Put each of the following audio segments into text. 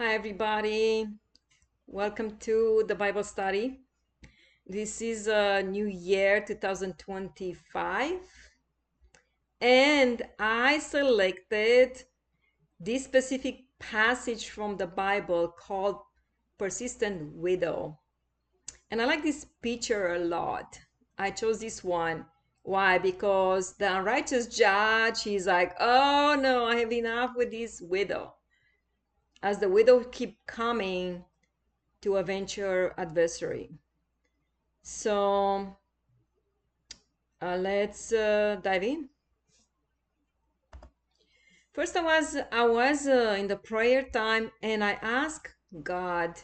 Hi, everybody. Welcome to the Bible study. This is a new year 2025, and I selected this specific passage from the Bible called Persistent Widow. And I like this picture a lot. I chose this one. Why? Because the unrighteous judge, he's like, oh no, I have enough with this widow. As the widow keep coming to avenge her adversary. So let's dive in. First, I was in the prayer time, and I asked God,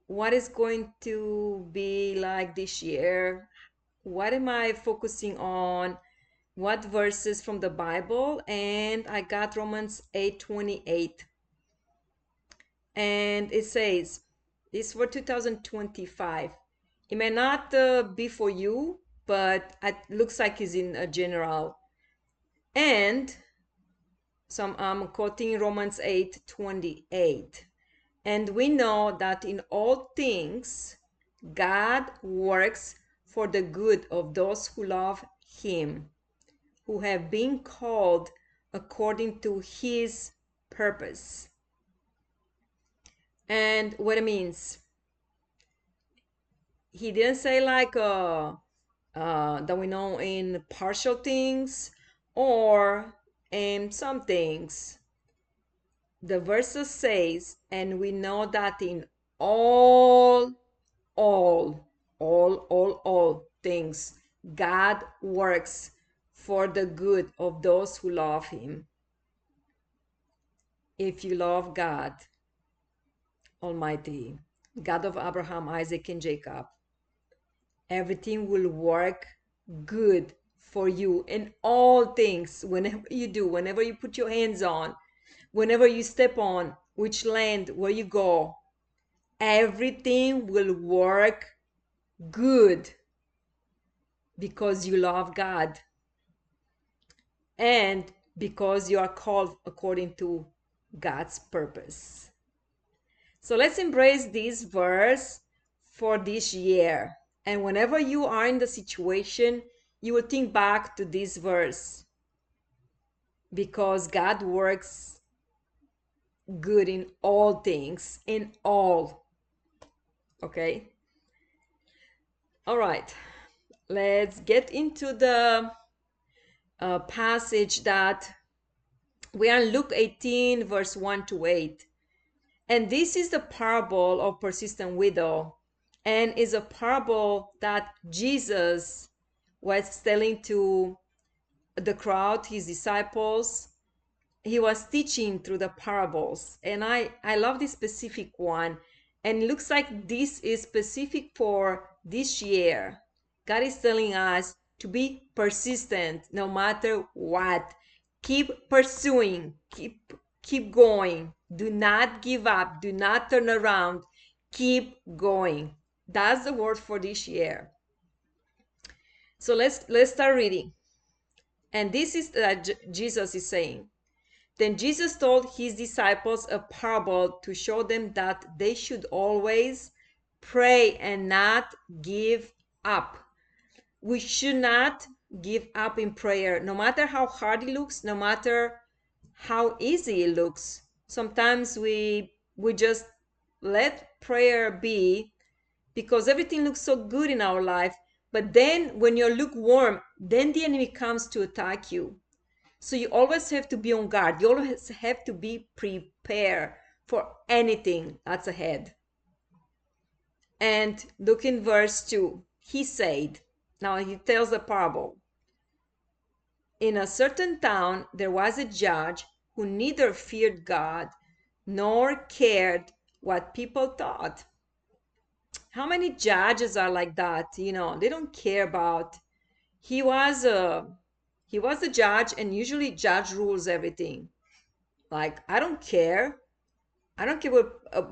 what is going to be like this year? What am I focusing on? What verses from the Bible? And I got Romans 8:28, and it says, "This for 2025. It may not be for you, but it looks like it's in a general." And some I'm quoting Romans 8:28. And we know that in all things God works for the good of those who love him, who have been called according to his purpose. And what it means, he didn't say like that we know in partial things or in some things. The verse says, and we know that in all, all things, God works for the good of those who love him. If you love God Almighty, God of Abraham, Isaac, and Jacob, everything will work good for you in all things. Whenever you do, whenever you put your hands on, whenever you step on, which land, where you go, everything will work good because you love God and because you are called according to God's purpose. So let's embrace this verse for this year. And whenever you are in the situation, you will think back to this verse because God works good in all things, in all. Okay? All right. Let's get into the passage that we are in Luke 18, verse 1 to 8. And this is the parable of persistent widow, and is a parable that Jesus was telling to the crowd, his disciples. He was teaching through the parables, and I love this specific one, and it looks like this is specific for this year. God is telling us to be persistent no matter what. Keep pursuing, keep going. Do not give up, do not turn around. Keep going. That's the word for this year. So let's start reading. And this is that Jesus is saying. Then Jesus told his disciples a parable to show them that they should always pray and not give up. We should not give up in prayer, no matter how hard it looks, no matter how easy it looks. Sometimes we just let prayer be because everything looks so good in our life. But then when you're lukewarm, then the enemy comes to attack you. So you always have to be on guard. You always have to be prepared for anything that's ahead. And look in verse 2. He said, now he tells the parable. In a certain town there was a judge who neither feared God nor cared what people thought. How many judges are like that? They don't care about. He was a judge, and usually judge rules everything. Like, I don't care. I don't care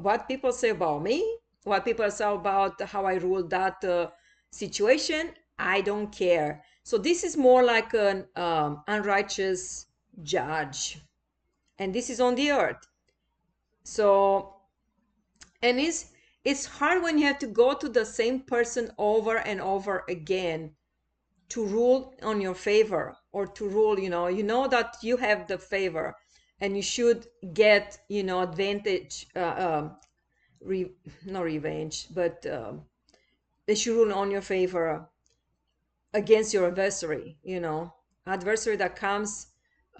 what people say about me, what people say about how I ruled that situation. I don't care. So this is more like an unrighteous judge. And this is on the earth. So, and it's hard when you have to go to the same person over and over again to rule on your favor, or to rule, that you have the favor and you should get, advantage, re, not revenge, but they should rule on your favor against your adversary, adversary that comes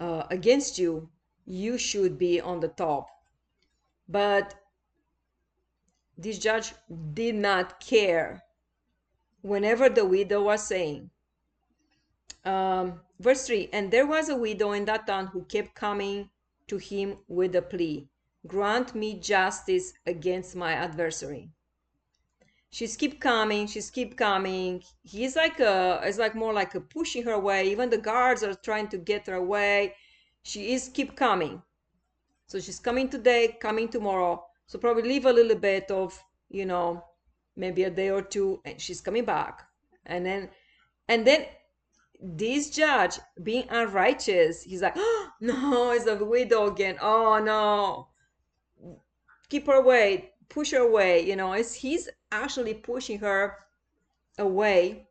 against you. You should be on the top. But this judge did not care. Whenever the widow was saying, verse 3, and there was a widow in that town who kept coming to him with a plea, grant me justice against my adversary. She's keep coming. He's like it's like more like a pushing her away. Even the guards are trying to get her away. She is keep coming. So she's coming today, coming tomorrow. So probably leave a little bit of, maybe a day or two, and she's coming back. And then this judge, being unrighteous, he's like, oh, no, it's a widow again. Oh no, keep her away, push her away. As he's actually pushing her away,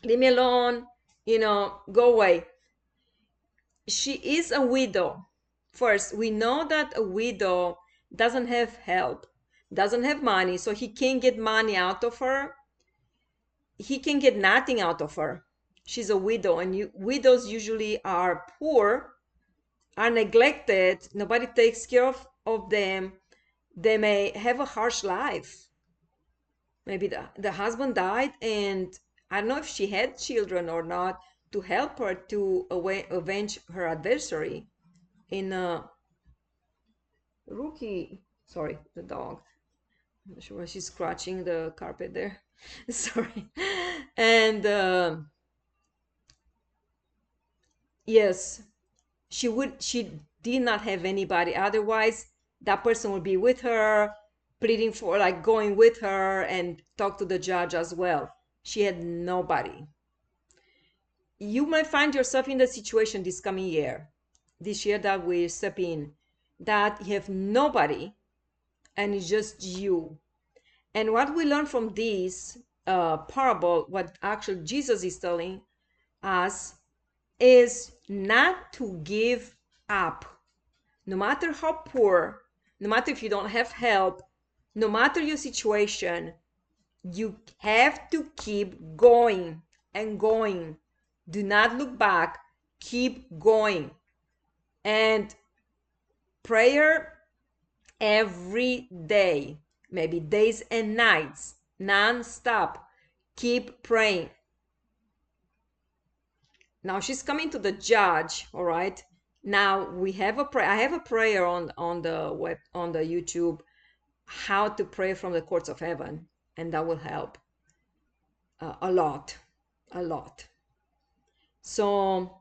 leave me alone, go away. She is a widow. First, we know that a widow doesn't have help, doesn't have money, so he can't get money out of her. He can get nothing out of her. She's a widow, and widows usually are poor, are neglected, nobody takes care of them. They may have a harsh life. Maybe the husband died, and I don't know if she had children or not to help her to avenge her adversary. In Rookie, sorry, the dog. I'm not sure why she's scratching the carpet there. Sorry. And yes, she did not have anybody. Otherwise, that person would be with her, pleading for, like, going with her and talk to the judge as well. She had nobody. You might find yourself in the situation this coming year, this year that we step in, that you have nobody and it's just you. And what we learn from this parable, what actually Jesus is telling us, is not to give up. No matter how poor, no matter if you don't have help, no matter your situation, you have to keep going and going. Do not look back. Keep going. And prayer every day, maybe days and nights, non-stop. Keep praying. Now she's coming to the judge, all right? Now we have a prayer. I have a prayer on the web, on the YouTube, how to pray from the courts of heaven, and that will help a lot. So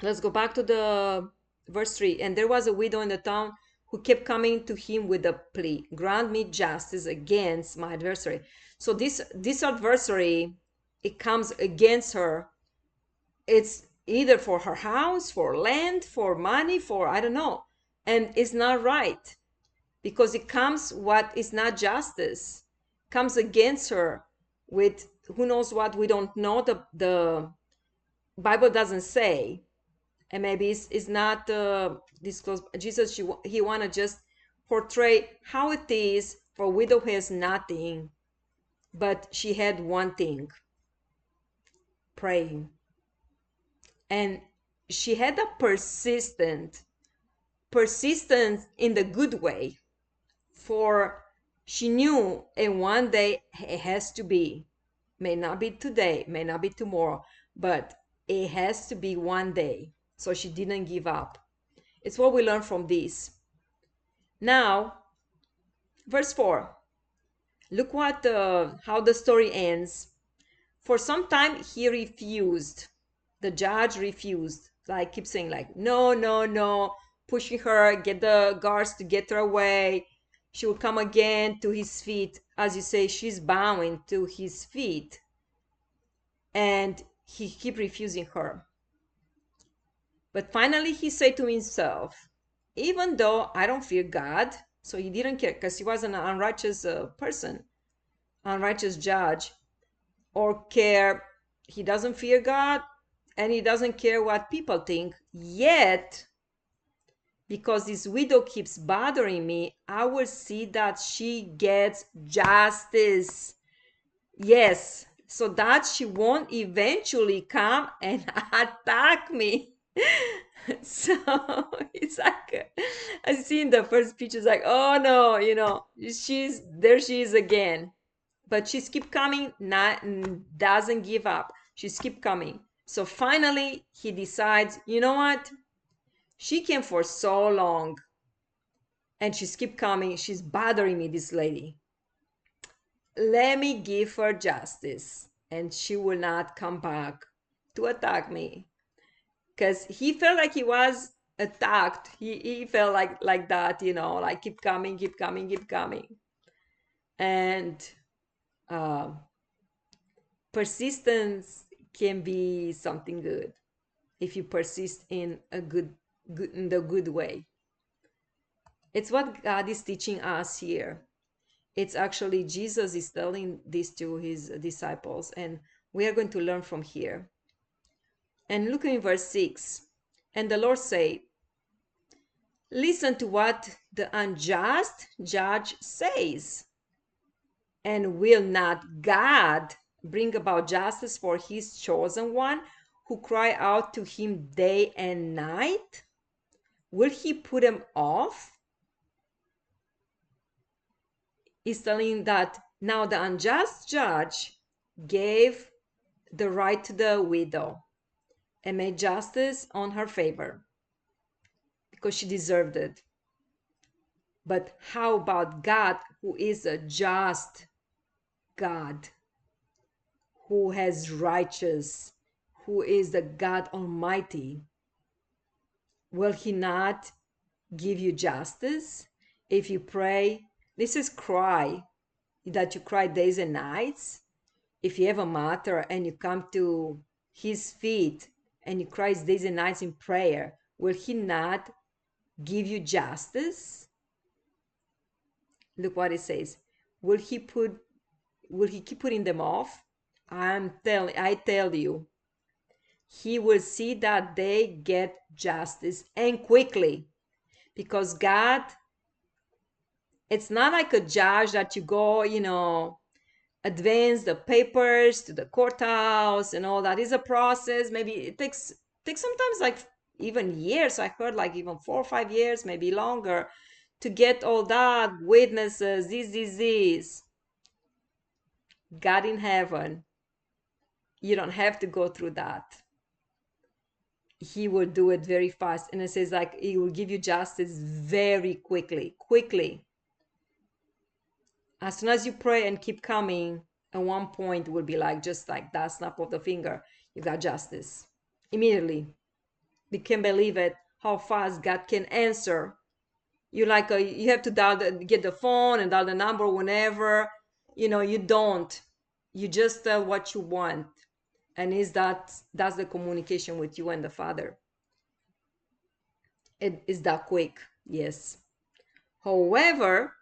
let's go back to the verse 3. And there was a widow in the town who kept coming to him with a plea, grant me justice against my adversary. So this adversary, it comes against her. It's either for her house, for land, for money, for I don't know. And it's not right, because it comes, what is not justice, comes against her with who knows what. We don't know, the Bible doesn't say, and maybe it's not disclosed. Jesus, he want to just portray how it is for a widow who has nothing, but she had one thing: praying. And she had a persistence in the good way, for she knew, and one day it has to be, may not be today, may not be tomorrow, but it has to be one day. So she didn't give up. It's what we learn from this. Now, verse 4. Look what how the story ends. For some time he refused. The judge refused. Like, keep saying, like, no, no, no, pushing her, get the guards to get her away. She will come again to his feet. As you say, she's bowing to his feet. And he keep refusing her. But finally he said to himself, even though I don't fear God, so he didn't care because he was an unrighteous person, unrighteous judge, or care. He doesn't fear God and he doesn't care what people think. Yet, because this widow keeps bothering me, I will see that she gets justice. Yes, so that she won't eventually come and attack me. So it's like, I see in the first picture, it's like, oh no, she is again. But she's keep coming, not doesn't give up. She's keep coming. So finally he decides, you know what? She came for so long and she's keep coming. She's bothering me, this lady. Let me give her justice and she will not come back to attack me. Because he felt like he was attacked. He felt like that, like keep coming, keep coming, keep coming. And uh, persistence can be something good if you persist in in the good way. It's what God is teaching us here. It's actually Jesus is telling this to his disciples, and we are going to learn from here. And look in verse 6. And the Lord said, listen to what the unjust judge says. And will not God bring about justice for his chosen one who cry out to him day and night? Will he put them off? He's telling that now the unjust judge gave the right to the widow and made justice on her favor because she deserved it. But how about God, who is a just God, who has righteous, who is the God Almighty? Will he not give you justice if you pray? This is cry, that you cry days and nights. If you have a matter and you come to his feet and you cry days and nights in prayer, will he not give you justice? Look what it says. Will he keep putting them off? I tell you, he will see that they get justice, and quickly. Because God, it's not like a judge that you go, advance the papers to the courthouse and all that. Is a process. Maybe it takes sometimes like even years. I heard like even 4 or 5 years, maybe longer, to get all that, witnesses, this. God in heaven, you don't have to go through that. He will do it very fast. And it says like he will give you justice very quickly. As soon as you pray and keep coming, at one point it will be like just like that snap of the finger, you got justice immediately. You can't believe it how fast God can answer. You have to get the phone and dial the number whenever. You don't. You just tell what you want, and that's the communication with you and the Father. It is that quick, yes. However,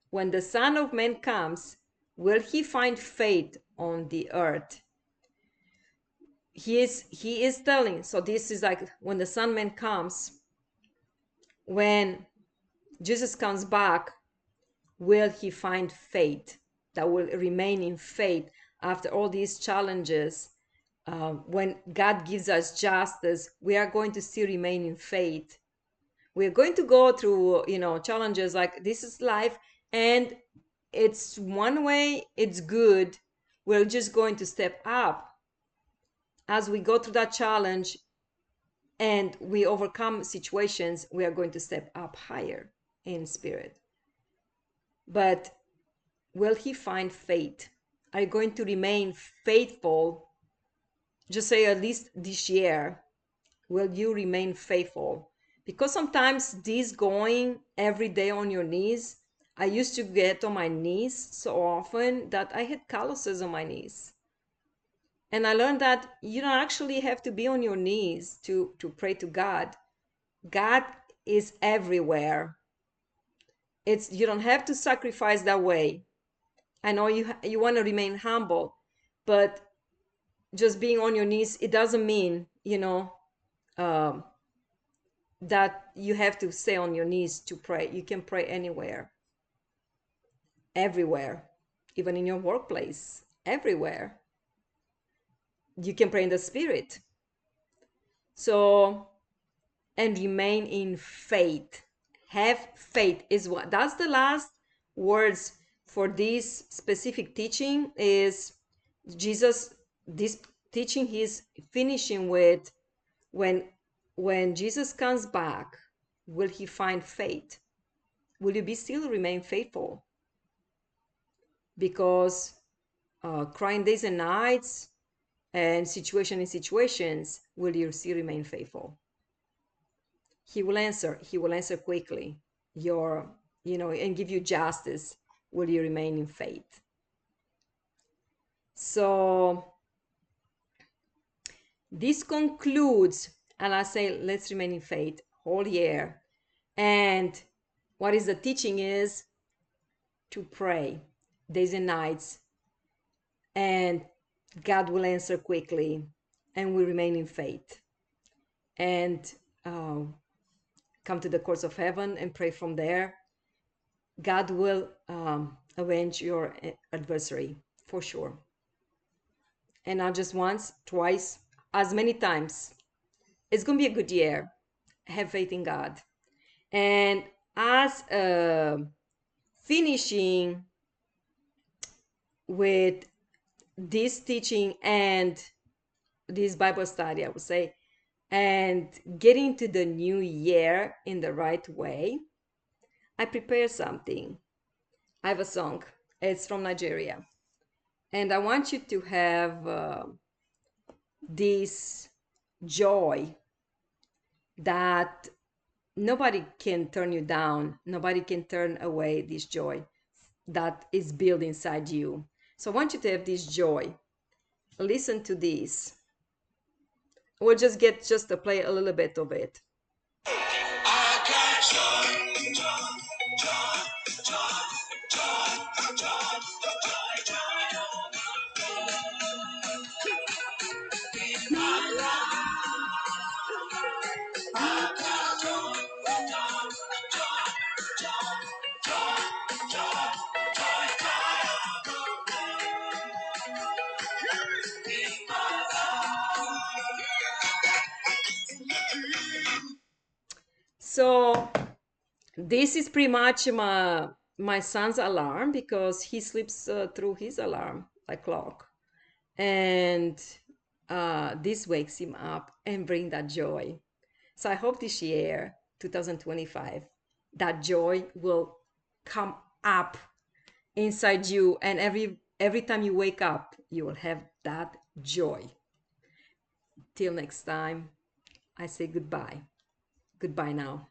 when the Son of Man comes, will he find faith on the earth? He is telling, so this is like when the Son of Man comes, when Jesus comes back, will he find faith that will remain in faith after all these challenges? When God gives us justice, we are going to still remain in faith. We're going to go through, challenges, like this is life, and it's one way, it's good. We're just going to step up as we go through that challenge and we overcome situations. We are going to step up higher in spirit. But will he find faith? Are you going to remain faithful? Just say at least this year, will you remain faithful? Because sometimes this going every day on your knees, I used to get on my knees so often that I had calluses on my knees. And I learned that you don't actually have to be on your knees to pray to God. God is everywhere. You don't have to sacrifice that way. I know you want to remain humble, but just being on your knees, it doesn't mean, um, that you have to stay on your knees to pray. You can pray anywhere, everywhere, even in your workplace, everywhere. You can pray in the spirit. So, and remain in faith. Have faith is what, that's the last words for this specific teaching. Is Jesus, this teaching he's finishing with, when Jesus comes back, will he find faith? Will you be still remain faithful? Because crying days and nights and situation in situations, will you still remain faithful? He will answer. He will answer quickly. And give you justice. Will you remain in faith? So this concludes, and I say, let's remain in faith whole year. And what is the teaching is to pray days and nights, and God will answer quickly, and we remain in faith. And come to the courts of heaven and pray from there. God will avenge your adversary for sure. And not just once, twice, as many times. It's going to be a good year. Have faith in God. And as finishing with this teaching and this Bible study, I would say, and getting to the new year in the right way, I prepared something. I have a song. It's from Nigeria. And I want you to have this joy that nobody can turn you down. Nobody can turn away this joy that is built inside you. So I want you to have this joy. Listen to this. We'll just to play a little bit of it. So this is pretty much my son's alarm, because he sleeps through his alarm, like clock. And this wakes him up and bring that joy. So I hope this year, 2025, that joy will come up inside you, and every time you wake up, you will have that joy. Till next time, I say goodbye. Goodbye now.